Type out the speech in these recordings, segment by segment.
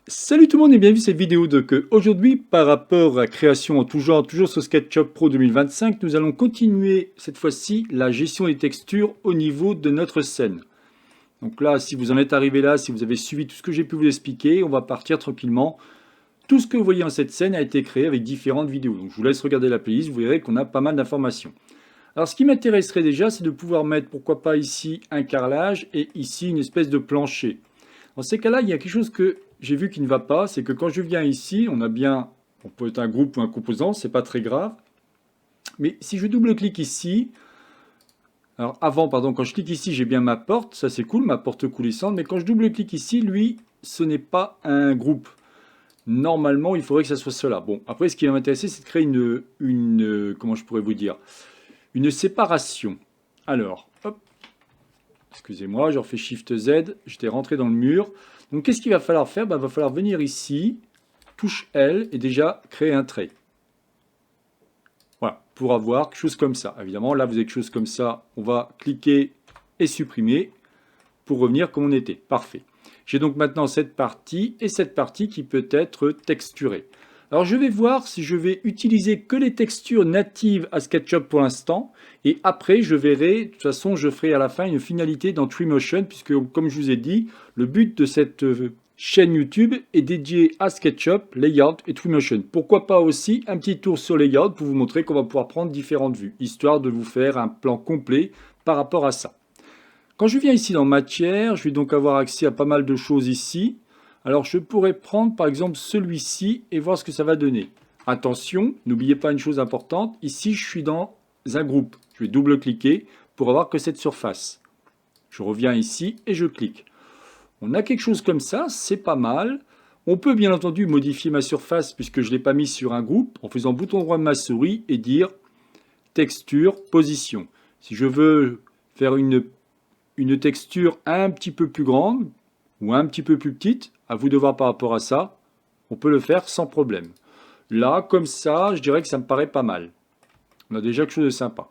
Salut tout le monde et bienvenue à cette vidéo. Aujourd'hui, par rapport à la création en tout genre, toujours sur SketchUp Pro 2025, nous allons continuer cette fois-ci la gestion des textures au niveau de notre scène. Donc là, si vous en êtes arrivé là, si vous avez suivi tout ce que j'ai pu vous expliquer, on va partir tranquillement. Tout ce que vous voyez en cette scène a été créé avec différentes vidéos. Donc je vous laisse regarder la playlist, vous verrez qu'on a pas mal d'informations. Alors ce qui m'intéresserait déjà, c'est de pouvoir mettre, pourquoi pas ici, un carrelage et ici une espèce de plancher. Dans ces cas-là, il y a quelque chose que j'ai vu qui ne va pas, c'est que quand je viens ici, on peut être un groupe ou un composant, c'est pas très grave. Mais si je double-clique ici, quand je clique ici, j'ai bien ma porte, ça c'est cool, ma porte coulissante, mais quand je double-clique ici, lui, ce n'est pas un groupe. Normalement, il faudrait que ça soit cela. Bon, après, ce qui va m'intéresser, c'est de créer comment je pourrais vous dire, une séparation. Alors, hop, excusez-moi, je refais Shift Z, j'étais rentré dans le mur. Donc qu'est-ce qu'il va falloir faire? Il va falloir venir ici, touche L, et déjà créer un trait. Voilà, pour avoir quelque chose comme ça. Évidemment, là vous avez quelque chose comme ça, on va cliquer et supprimer pour revenir comme on était. Parfait. J'ai donc maintenant cette partie et cette partie qui peut être texturée. Alors je vais voir si je vais utiliser que les textures natives à SketchUp pour l'instant. Et après je verrai, de toute façon je ferai à la fin une finalité dans Twinmotion puisque comme je vous ai dit, le but de cette chaîne YouTube est dédié à SketchUp, Layout et Twinmotion. Pourquoi pas aussi un petit tour sur Layout pour vous montrer qu'on va pouvoir prendre différentes vues, histoire de vous faire un plan complet par rapport à ça. Quand je viens ici dans Matière, je vais donc avoir accès à pas mal de choses ici. Alors je pourrais prendre par exemple celui-ci et voir ce que ça va donner. Attention, n'oubliez pas une chose importante, ici je suis dans un groupe. Je vais double-cliquer pour avoir que cette surface. Je reviens ici et je clique. On a quelque chose comme ça, c'est pas mal. On peut bien entendu modifier ma surface puisque je ne l'ai pas mis sur un groupe en faisant bouton droit de ma souris et dire texture, position. Si je veux faire une texture un petit peu plus grande ou un petit peu plus petite, à vous de voir par rapport à ça, on peut le faire sans problème. Là, comme ça, je dirais que ça me paraît pas mal. On a déjà quelque chose de sympa.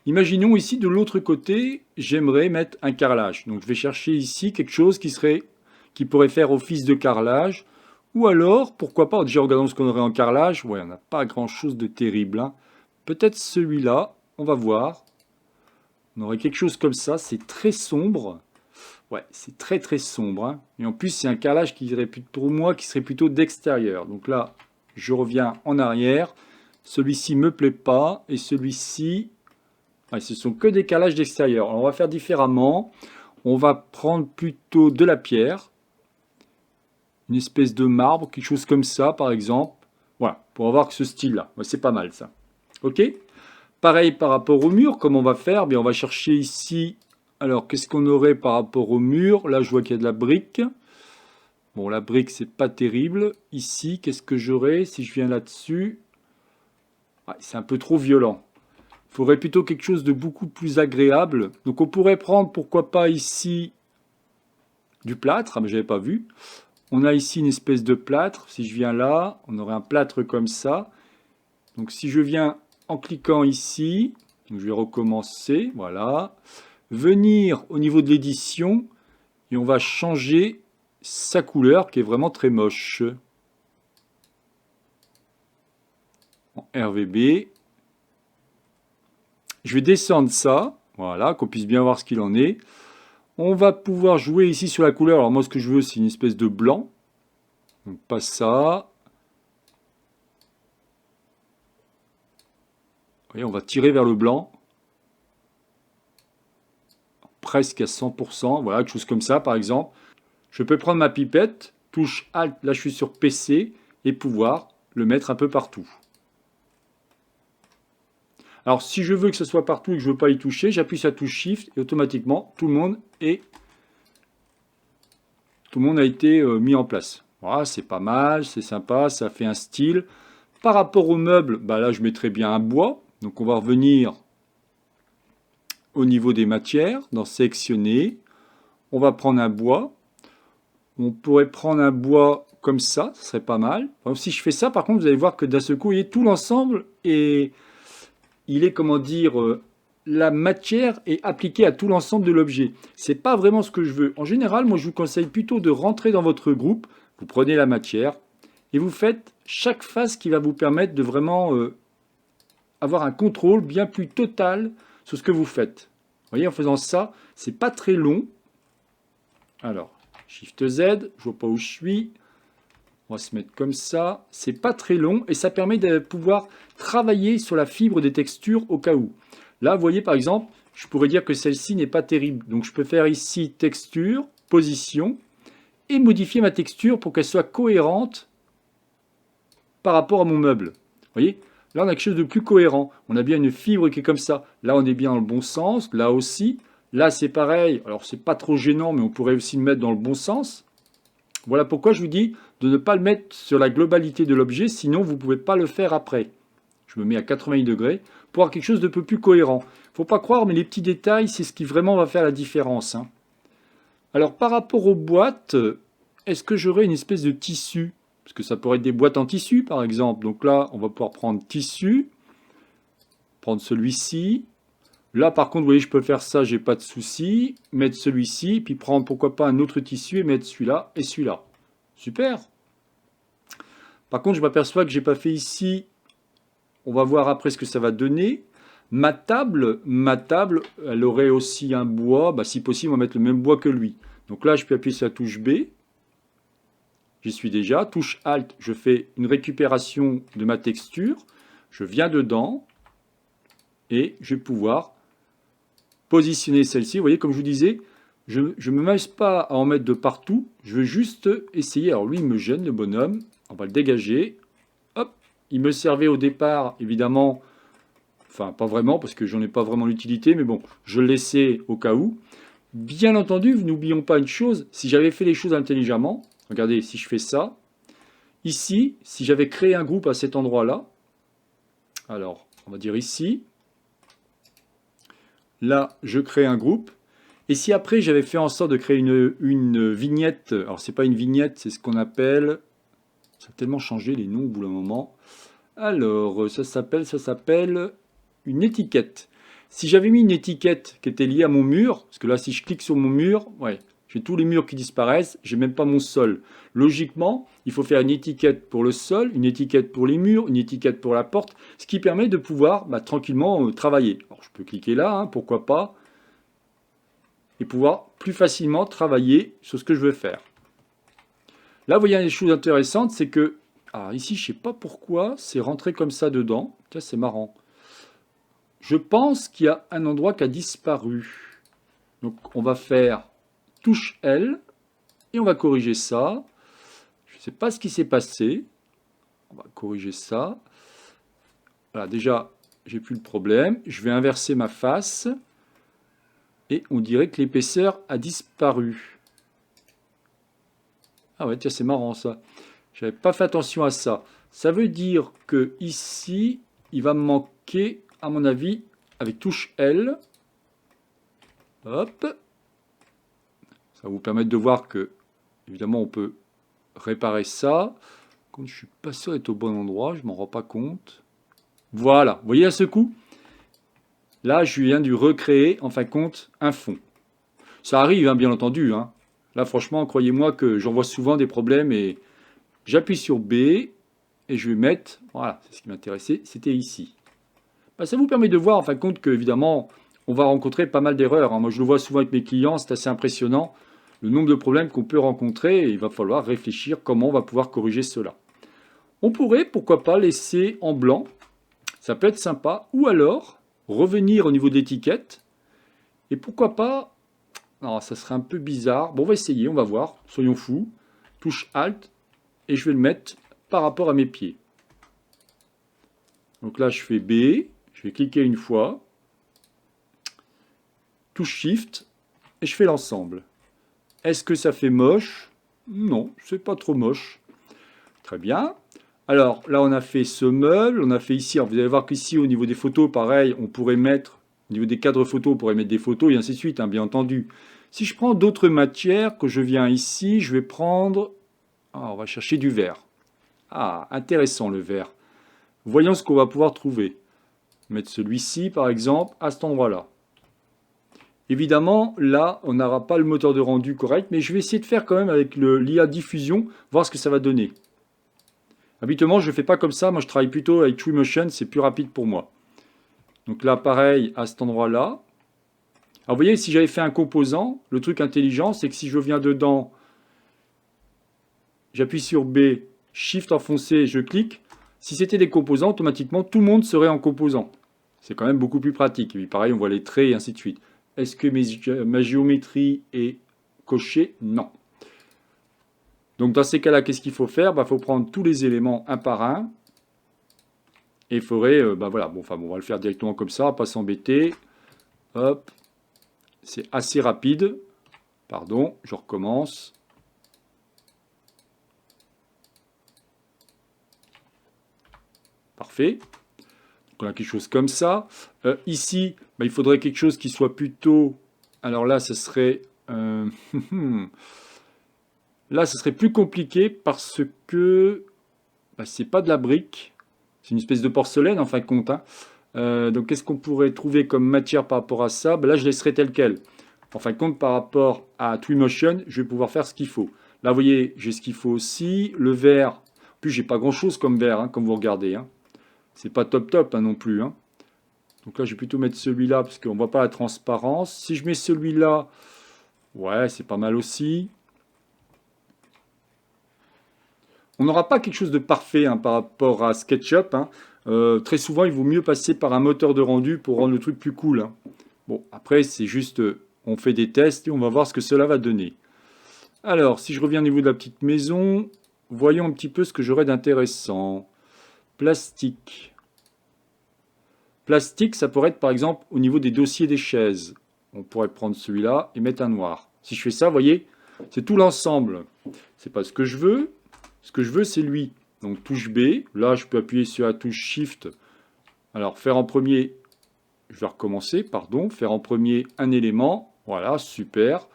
Imaginons ici de l'autre côté, j'aimerais mettre un carrelage. Donc je vais chercher ici quelque chose qui pourrait faire office de carrelage. Ou alors, pourquoi pas, déjà regardons ce qu'on aurait en carrelage. Ouais, on n'a pas grand chose de terrible, hein. Peut-être celui-là, on va voir. On aurait quelque chose comme ça, c'est très sombre. Ouais, c'est très très sombre, hein. Et en plus, c'est un carrelage qui serait pour moi qui serait plutôt d'extérieur. Donc là, je reviens en arrière. Celui-ci me plaît pas. Et celui-ci, ouais, ce sont que des carrelages d'extérieur. Alors, on va faire différemment. On va prendre plutôt de la pierre. Une espèce de marbre, quelque chose comme ça, par exemple. Voilà, pour avoir ce style-là. Ouais, c'est pas mal, ça. OK? Pareil par rapport au mur, comment on va faire? Bien, on va chercher ici. Alors, qu'est-ce qu'on aurait par rapport au mur? Là, je vois qu'il y a de la brique. Bon, la brique, c'est pas terrible. Ici, qu'est-ce que j'aurais si je viens là-dessus? Ouais, c'est un peu trop violent. Il faudrait plutôt quelque chose de beaucoup plus agréable. Donc, on pourrait prendre, pourquoi pas ici, du plâtre. Ah, mais j'avais pas vu. On a ici une espèce de plâtre. Si je viens là, on aurait un plâtre comme ça. Donc, si je viens en cliquant ici, donc je vais recommencer, voilà. Venir au niveau de l'édition et on va changer sa couleur qui est vraiment très moche. En RVB. Je vais descendre ça, voilà, qu'on puisse bien voir ce qu'il en est. On va pouvoir jouer ici sur la couleur. Alors moi ce que je veux c'est une espèce de blanc. Donc pas ça. Vous voyez, on va tirer vers le blanc. Presque à 100%, voilà, quelque chose comme ça par exemple. Je peux prendre ma pipette, touche Alt, là je suis sur PC, et pouvoir le mettre un peu partout. Alors si je veux que ce soit partout et que je ne veux pas y toucher, j'appuie sur la touche Shift et automatiquement tout le monde a été mis en place. Voilà, c'est pas mal, c'est sympa, ça fait un style. Par rapport au meuble, bah là je mettrais bien un bois. Donc on va revenir au niveau des matières, dans sélectionner. On va prendre un bois. On pourrait prendre un bois comme ça serait pas mal. Alors, si je fais ça, par contre, vous allez voir que d'un seul coup, vous voyez, tout l'ensemble est, il est, comment dire, la matière est appliquée à tout l'ensemble de l'objet. C'est pas vraiment ce que je veux. En général, moi, je vous conseille plutôt de rentrer dans votre groupe, Vous prenez la matière et vous faites chaque phase qui va vous permettre de vraiment avoir un contrôle bien plus total sur ce que vous faites. Vous voyez, en faisant ça, c'est pas très long. Alors, Shift Z, je vois pas où je suis. On va se mettre comme ça. C'est pas très long et ça permet de pouvoir travailler sur la fibre des textures au cas où. Là, vous voyez par exemple, je pourrais dire que celle-ci n'est pas terrible. Donc je peux faire ici texture, position et modifier ma texture pour qu'elle soit cohérente par rapport à mon meuble. Vous voyez? Là, on a quelque chose de plus cohérent. On a bien une fibre qui est comme ça. Là, on est bien dans le bon sens. Là aussi. Là, c'est pareil. Alors, c'est pas trop gênant, mais on pourrait aussi le mettre dans le bon sens. Voilà pourquoi je vous dis de ne pas le mettre sur la globalité de l'objet, sinon vous ne pouvez pas le faire après. Je me mets à 80 degrés pour avoir quelque chose de peu plus cohérent. Il ne faut pas croire, mais les petits détails, c'est ce qui vraiment va faire la différence. Alors, par rapport aux boîtes, est-ce que j'aurai une espèce de tissu? Parce que ça pourrait être des boîtes en tissu, par exemple. Donc là, on va pouvoir prendre tissu, prendre celui-ci. Là, par contre, vous voyez, je peux faire ça, j'ai pas de souci. Mettre celui-ci, puis prendre, pourquoi pas, un autre tissu et mettre celui-là et celui-là. Super. Par contre, je m'aperçois que j'ai pas fait ici. On va voir après ce que ça va donner. Ma table, elle aurait aussi un bois. Bah, si possible, on va mettre le même bois que lui. Donc là, je peux appuyer sur la touche B. J'y suis déjà. Touche Alt, je fais une récupération de ma texture. Je viens dedans et je vais pouvoir positionner celle-ci. Vous voyez, comme je vous disais, je ne me mets pas à en mettre de partout. Je veux juste essayer. Alors lui, il me gêne, le bonhomme. On va le dégager. Hop. Il me servait au départ, évidemment. Enfin, pas vraiment, parce que j'en ai pas vraiment l'utilité. Mais bon, je le laissais au cas où. Bien entendu, n'oublions pas une chose. Si j'avais fait les choses intelligemment, regardez, si je fais ça. Ici, si j'avais créé un groupe à cet endroit-là. Alors, on va dire ici. Là, je crée un groupe. Et si après, j'avais fait en sorte de créer une vignette, alors c'est pas une vignette, c'est ce qu'on appelle, ça a tellement changé les noms au bout d'un moment. Alors, ça s'appelle une étiquette. Si j'avais mis une étiquette qui était liée à mon mur, parce que là, si je clique sur mon mur, ouais, j'ai tous les murs qui disparaissent, j'ai même pas mon sol. Logiquement, il faut faire une étiquette pour le sol, une étiquette pour les murs, une étiquette pour la porte, ce qui permet de pouvoir tranquillement travailler. Alors, je peux cliquer là, pourquoi pas, et pouvoir plus facilement travailler sur ce que je veux faire. Là, vous voyez une chose intéressante, c'est que, alors ici, je ne sais pas pourquoi, c'est rentré comme ça dedans. Tiens, c'est marrant. Je pense qu'il y a un endroit qui a disparu. Donc, on va faire touche L, et on va corriger ça. Je ne sais pas ce qui s'est passé. On va corriger ça. Voilà, déjà, j'ai plus le problème. Je vais inverser ma face. Et on dirait que l'épaisseur a disparu. Ah ouais, tiens, c'est marrant ça. J'avais pas fait attention à ça. Ça veut dire que ici, il va me manquer, à mon avis, avec touche L. Hop. Ça va vous permettre de voir que, évidemment, on peut réparer ça. Quand je suis pas sûr d'être au bon endroit, je m'en rends pas compte. Voilà, vous voyez à ce coup? Là, je viens de recréer, en fin de compte, un fond. Ça arrive, bien entendu. Là, franchement, croyez-moi que j'en vois souvent des problèmes et j'appuie sur B et je vais mettre, voilà, c'est ce qui m'intéressait, c'était ici. Ça vous permet de voir, en fin de compte, qu'évidemment, on va rencontrer pas mal d'erreurs. Moi, je le vois souvent avec mes clients, c'est assez impressionnant, le nombre de problèmes qu'on peut rencontrer et il va falloir réfléchir comment on va pouvoir corriger cela. On pourrait, pourquoi pas, laisser en blanc, ça peut être sympa, ou alors revenir au niveau de l'étiquette et pourquoi pas. Alors, ça serait un peu bizarre. Bon, on va essayer, on va voir. Soyons fous. Touche Alt et je vais le mettre par rapport à mes pieds. Donc là, je fais B. Je vais cliquer une fois. Touche Shift et je fais l'ensemble. Est-ce que ça fait moche? Non, c'est pas trop moche. Très bien. Alors là, on a fait ce meuble. On a fait ici. Alors, vous allez voir qu'ici, au niveau des photos, pareil, on pourrait mettre, au niveau des cadres photos, on pourrait mettre des photos et ainsi de suite, bien entendu. Si je prends d'autres matières, que je viens ici, je vais prendre... Ah, on va chercher du verre. Ah, intéressant le verre. Voyons ce qu'on va pouvoir trouver. Mettre celui-ci, par exemple, à cet endroit-là. Évidemment, là, on n'aura pas le moteur de rendu correct, mais je vais essayer de faire quand même avec l'IA Diffusion, voir ce que ça va donner. Habituellement, je ne fais pas comme ça, moi je travaille plutôt avec Twinmotion, c'est plus rapide pour moi. Donc là, pareil, à cet endroit-là. Alors vous voyez, si j'avais fait un composant, le truc intelligent, c'est que si je viens dedans, j'appuie sur B, Shift enfoncé, je clique. Si c'était des composants, automatiquement, tout le monde serait en composant. C'est quand même beaucoup plus pratique. Et puis pareil, on voit les traits et ainsi de suite. Est-ce que ma géométrie est cochée? Non. Donc dans ces cas-là, qu'est-ce qu'il faut faire? Il faut prendre tous les éléments un par un. Et il faudrait, voilà, bon, on va le faire directement comme ça, pas s'embêter. Hop, c'est assez rapide. Pardon, je recommence. Parfait. Donc on a quelque chose comme ça. Ici, il faudrait quelque chose qui soit plutôt... Alors là, ce serait... là, ce serait plus compliqué parce que c'est pas de la brique. C'est une espèce de porcelaine, en fin de compte. Hein. Donc, qu'est-ce qu'on pourrait trouver comme matière par rapport à ça? Là, je laisserai tel quel. En fin de compte, par rapport à Twinmotion, je vais pouvoir faire ce qu'il faut. Là, vous voyez, j'ai ce qu'il faut aussi. Le verre, en plus, j'ai pas grand-chose comme verre, hein, comme vous regardez. Hein. C'est pas top hein, non plus. Hein. Donc là, je vais plutôt mettre celui-là, parce qu'on ne voit pas la transparence. Si je mets celui-là, ouais, c'est pas mal aussi. On n'aura pas quelque chose de parfait hein, par rapport à SketchUp. Hein. Très souvent, il vaut mieux passer par un moteur de rendu pour rendre le truc plus cool. Hein. Bon, après, c'est juste, on fait des tests et on va voir ce que cela va donner. Alors, si je reviens au niveau de la petite maison, voyons un petit peu ce que j'aurais d'intéressant. Plastique. Plastique, ça pourrait être par exemple au niveau des dossiers des chaises. On pourrait prendre celui-là et mettre un noir. Si je fais ça, vous voyez, c'est tout l'ensemble. C'est pas ce que je veux. Ce que je veux, c'est lui. Donc touche B. Là, je peux appuyer sur la touche Shift. Alors, faire en premier, je vais recommencer, pardon. Faire en premier un élément. Voilà, super.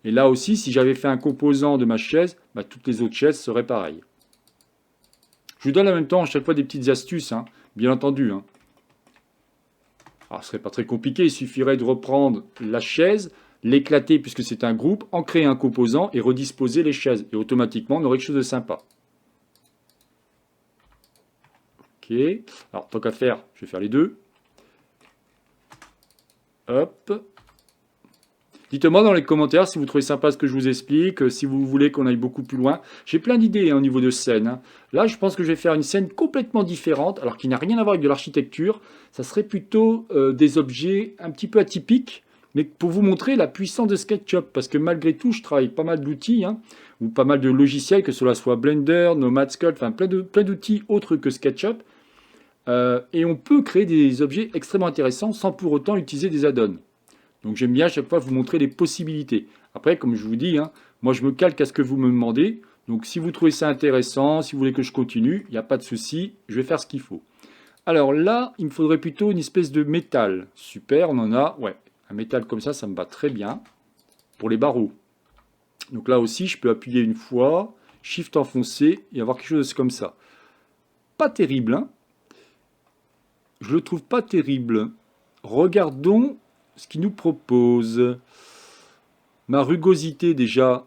Et là aussi, si j'avais fait un composant de ma chaise, toutes les autres chaises seraient pareilles. Je vous donne en même temps à chaque fois des petites astuces, hein, bien entendu. Hein. Alors, ce ne serait pas très compliqué, il suffirait de reprendre la chaise, l'éclater puisque c'est un groupe, en créer un composant et redisposer les chaises. Et automatiquement, on aurait quelque chose de sympa. Ok. Alors, tant qu'à faire, je vais faire les deux. Hop. Dites-moi dans les commentaires si vous trouvez sympa ce que je vous explique, si vous voulez qu'on aille beaucoup plus loin. J'ai plein d'idées hein, au niveau de scène. Hein. Là, je pense que je vais faire une scène complètement différente, alors qui n'a rien à voir avec de l'architecture. Ça serait plutôt des objets un petit peu atypiques, mais pour vous montrer la puissance de SketchUp. Parce que malgré tout, je travaille pas mal d'outils, hein, ou pas mal de logiciels, que cela soit Blender, Nomad Sculpt, enfin plein d'outils autres que SketchUp. Et on peut créer des objets extrêmement intéressants sans pour autant utiliser des add-ons. Donc j'aime bien à chaque fois vous montrer les possibilités. Après, comme je vous dis, hein, moi je me calque à ce que vous me demandez. Donc si vous trouvez ça intéressant, si vous voulez que je continue, il n'y a pas de souci, je vais faire ce qu'il faut. Alors là, il me faudrait plutôt une espèce de métal. Super, on en a. Ouais, un métal comme ça me va très bien. Pour les barreaux. Donc là aussi, je peux appuyer une fois, Shift enfoncé et avoir quelque chose comme ça. Pas terrible, hein. Je le trouve pas terrible. Regardons ce qu'il nous propose. Ma rugosité déjà.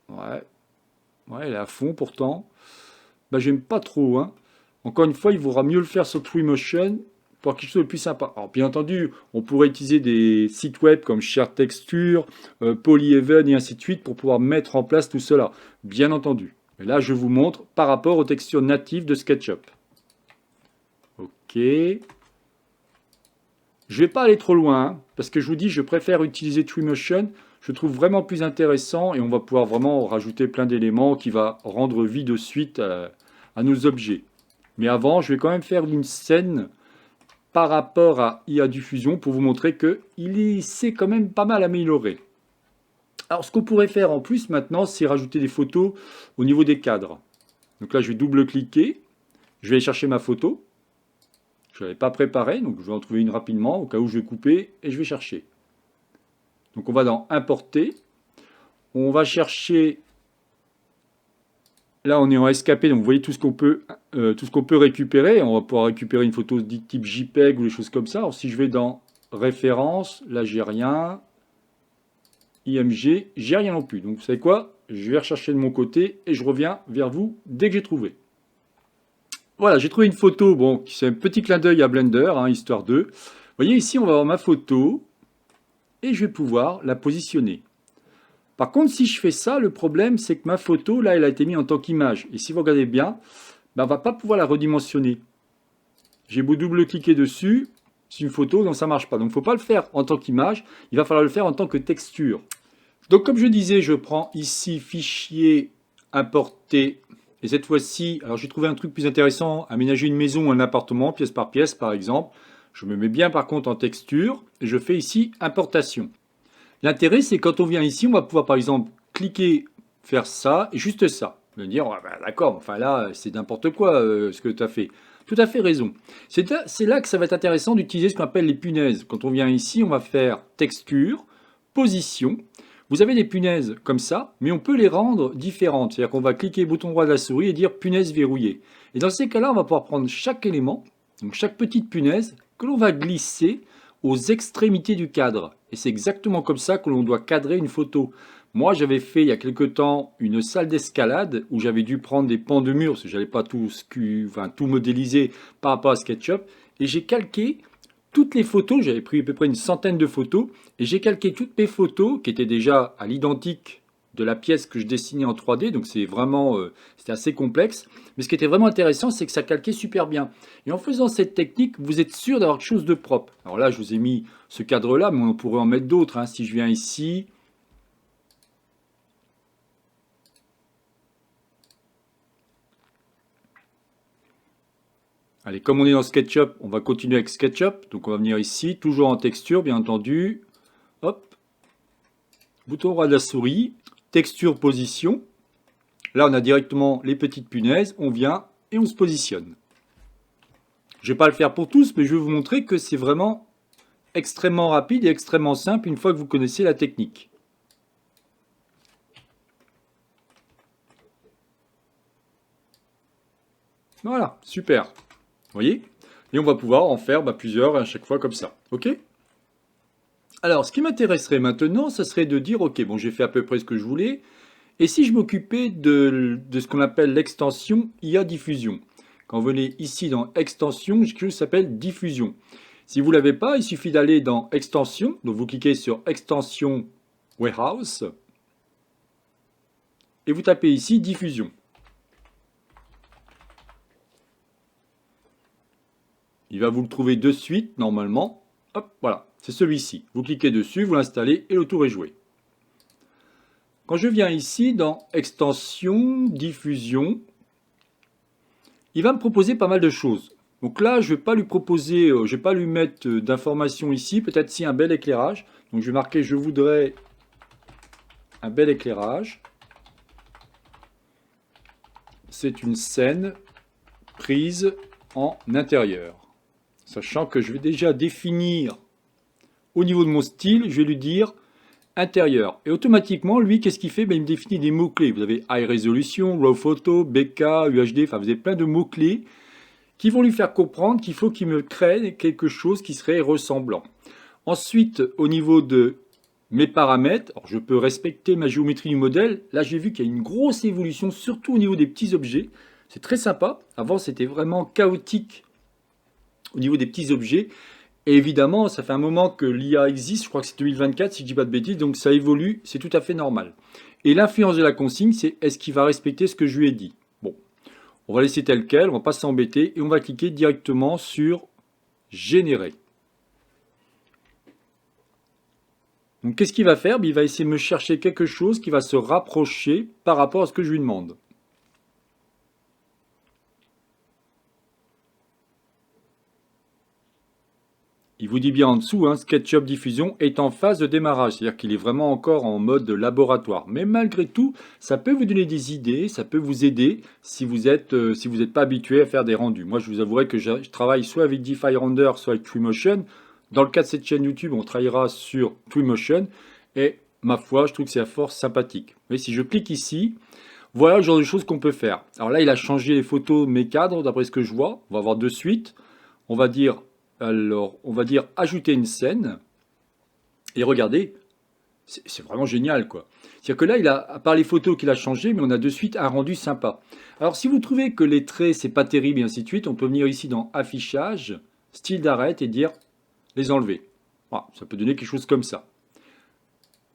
Ouais, elle est à fond pourtant. J'aime pas trop. Hein. Encore une fois, il vaudra mieux le faire sur Twinmotion pour quelque chose de plus sympa. Alors bien entendu, on pourrait utiliser des sites web comme Share Texture, Polyhaven et ainsi de suite pour pouvoir mettre en place tout cela. Bien entendu. Mais là, je vous montre par rapport aux textures natives de SketchUp. Ok. Je ne vais pas aller trop loin, hein, parce que je vous dis, je préfère utiliser Twinmotion. Je trouve vraiment plus intéressant et on va pouvoir vraiment rajouter plein d'éléments qui va rendre vie de suite à nos objets. Mais avant, je vais quand même faire une scène par rapport à IA Diffusion pour vous montrer qu'il s'est quand même pas mal amélioré. Alors, ce qu'on pourrait faire en plus maintenant, c'est rajouter des photos au niveau des cadres. Donc là, je vais double-cliquer. Je vais aller chercher ma photo. Je ne l'avais pas préparée, donc je vais en trouver une rapidement, au cas où je vais couper, et je vais chercher. Donc on va dans Importer. On va chercher Là, on est en SKP, donc vous voyez tout ce qu'on peut récupérer. On va pouvoir récupérer une photo de type JPEG ou des choses comme ça. Alors, si je vais dans références, là, j'ai rien. IMG, j'ai rien non plus. Donc, vous savez quoi? Je vais rechercher de mon côté et je reviens vers vous dès que j'ai trouvé. Voilà, j'ai trouvé une photo, bon, qui c'est un petit clin d'œil à Blender, hein, histoire de. Vous voyez, ici, on va avoir ma photo et je vais pouvoir la positionner. Par contre, si je fais ça, le problème, c'est que ma photo, là, elle a été mise en tant qu'image. Et si vous regardez bien, ben, on ne va pas pouvoir la redimensionner. J'ai beau double-cliquer dessus, c'est une photo, donc ça ne marche pas. Donc, il ne faut pas le faire en tant qu'image, il va falloir le faire en tant que texture. Donc, comme je disais, je prends ici Fichier, Importer. Et cette fois-ci, alors j'ai trouvé un truc plus intéressant, aménager une maison ou un appartement, pièce par pièce, par exemple. Je me mets bien, par contre, en texture. Et je fais ici Importation. L'intérêt, c'est quand on vient ici, on va pouvoir par exemple cliquer, faire ça et juste ça. Me dire, ah ben, d'accord, enfin là, c'est n'importe quoi ce que tu as fait. Tout à fait raison. C'est là que ça va être intéressant d'utiliser ce qu'on appelle les punaises. Quand on vient ici, on va faire texture, position. Vous avez des punaises comme ça, mais on peut les rendre différentes. C'est-à-dire qu'on va cliquer bouton droit de la souris et dire punaise verrouillée. Et dans ces cas-là, on va pouvoir prendre chaque élément, donc chaque petite punaise, que l'on va glisser aux extrémités du cadre. Et c'est exactement comme ça que l'on doit cadrer une photo. Moi, j'avais fait il y a quelque temps une salle d'escalade où j'avais dû prendre des pans de mur, parce que je n'allais pas tout modéliser par rapport à SketchUp. Et j'ai calqué toutes les photos, j'avais pris à peu près une centaine de photos, et j'ai calqué toutes mes photos qui étaient déjà à l'identique de la pièce que je dessinais en 3D, donc c'est vraiment, c'était assez complexe. Mais ce qui était vraiment intéressant, c'est que ça calquait super bien. Et en faisant cette technique, vous êtes sûr d'avoir quelque chose de propre. Alors là, je vous ai mis ce cadre-là, mais on pourrait en mettre d'autres. Hein. Si je viens ici, allez, comme on est dans SketchUp, on va continuer avec SketchUp. Donc on va venir ici, toujours en texture, bien entendu. Hop, bouton droit de la souris, texture, position. Là, on a directement les petites punaises, on vient et on se positionne. Je ne vais pas le faire pour tous, mais je vais vous montrer que c'est vraiment extrêmement rapide et extrêmement simple une fois que vous connaissez la technique. Voilà, super. Vous voyez? Et on va pouvoir en faire plusieurs à chaque fois comme ça. Ok? Alors, ce qui m'intéresserait maintenant, ce serait de dire, ok, bon, j'ai fait à peu près ce que je voulais. Et si je m'occupais de ce qu'on appelle l'extension IA Diffusion? Quand vous venez ici dans Extension, quelque chose qui s'appelle Diffusion. Si vous ne l'avez pas, il suffit d'aller dans Extension. Donc vous cliquez sur Extension Warehouse. Et vous tapez ici Diffusion. Il va vous le trouver de suite, normalement. Hop, voilà, c'est celui-ci. Vous cliquez dessus, vous l'installez et le tour est joué. Quand je viens ici dans Extension, Diffusion, il va me proposer pas mal de choses. Donc là, je ne vais pas lui proposer, je vais pas lui mettre d'informations ici, peut-être si un bel éclairage. Donc je vais marquer, je voudrais un bel éclairage. C'est une scène prise en intérieur. Sachant que je vais déjà définir au niveau de mon style, je vais lui dire intérieur. Et automatiquement, lui, qu'est-ce qu'il fait? Il me définit des mots-clés. Vous avez High Resolution, Raw Photo, BK, UHD, enfin vous avez plein de mots-clés qui vont lui faire comprendre qu'il faut qu'il me crée quelque chose qui serait ressemblant. Ensuite, au niveau de mes paramètres, alors je peux respecter ma géométrie du modèle. Là, j'ai vu qu'il y a une grosse évolution, surtout au niveau des petits objets. C'est très sympa. Avant, c'était vraiment chaotique au niveau des petits objets. Et évidemment, ça fait un moment que l'IA existe, je crois que c'est 2024 si je ne dis pas de bêtises, donc ça évolue, c'est tout à fait normal. Et l'influence de la consigne, c'est est-ce qu'il va respecter ce que je lui ai dit? Bon, on va laisser tel quel, on ne va pas s'embêter, et on va cliquer directement sur Générer. Donc qu'est-ce qu'il va faire? Il va essayer de me chercher quelque chose qui va se rapprocher par rapport à ce que je lui demande. Il vous dit bien en dessous, SketchUp Diffusion est en phase de démarrage, c'est-à-dire qu'il est vraiment encore en mode laboratoire. Mais malgré tout, ça peut vous donner des idées, ça peut vous aider si vous n'êtes pas habitué à faire des rendus. Moi, je vous avouerai que je travaille soit avec DeFi Render, soit avec Twinmotion. Dans le cas de cette chaîne YouTube, on travaillera sur Twinmotion. Et ma foi, je trouve que c'est à force sympathique. Mais si je clique ici, Voilà le genre de choses qu'on peut faire. Alors là, il a changé les photos, mes cadres, d'après ce que je vois. On va voir de suite. On va dire, on va dire ajouter une scène. Et regardez, c'est vraiment génial, quoi. C'est-à-dire que là, il a, à part les photos qu'il a changées, mais on a de suite un rendu sympa. Alors, si vous trouvez que les traits, c'est pas terrible et ainsi de suite, on peut venir ici dans Affichage, Style d'arrêt et dire les enlever. Voilà, ça peut donner quelque chose comme ça.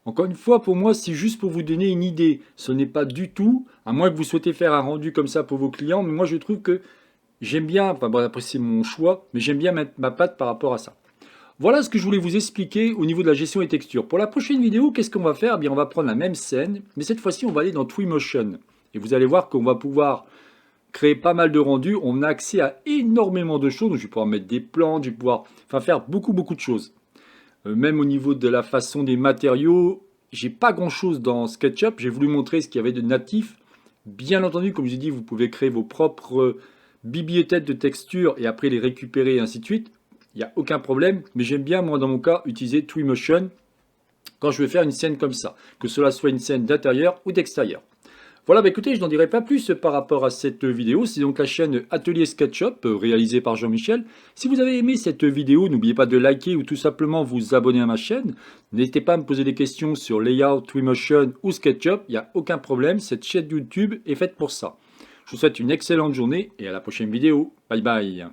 Encore une fois, pour moi, c'est juste pour vous donner une idée. Ce n'est pas du tout, à moins que vous souhaitez faire un rendu comme ça pour vos clients, mais moi, je trouve que j'aime bien, enfin bon, après c'est mon choix, mais j'aime bien mettre ma patte par rapport à ça. Voilà ce que je voulais vous expliquer au niveau de la gestion des textures. Pour la prochaine vidéo, qu'est-ce qu'on va faire? Eh bien, on va prendre la même scène, mais cette fois-ci, on va aller dans Twinmotion. Et vous allez voir qu'on va pouvoir créer pas mal de rendus. On a accès à énormément de choses. Donc, je vais pouvoir mettre des plantes, je vais pouvoir faire beaucoup, beaucoup de choses. Même au niveau de la façon des matériaux, j'ai pas grand-chose dans SketchUp. J'ai voulu montrer ce qu'il y avait de natif. Bien entendu, comme je dit, vous pouvez créer vos propres bibliothèques de textures et après les récupérer et ainsi de suite. Il n'y a aucun problème, mais j'aime bien, moi, dans mon cas, utiliser Twinmotion quand je vais faire une scène comme ça, que cela soit une scène d'intérieur ou d'extérieur. Voilà, bah écoutez, je n'en dirai pas plus par rapport à cette vidéo. C'est donc la chaîne Atelier SketchUp, réalisée par Jean-Michel. Si vous avez aimé cette vidéo, n'oubliez pas de liker ou tout simplement vous abonner à ma chaîne. N'hésitez pas à me poser des questions sur Layout, Twinmotion ou SketchUp. Il n'y a aucun problème, cette chaîne YouTube est faite pour ça. Je vous souhaite une excellente journée et à la prochaine vidéo. Bye bye.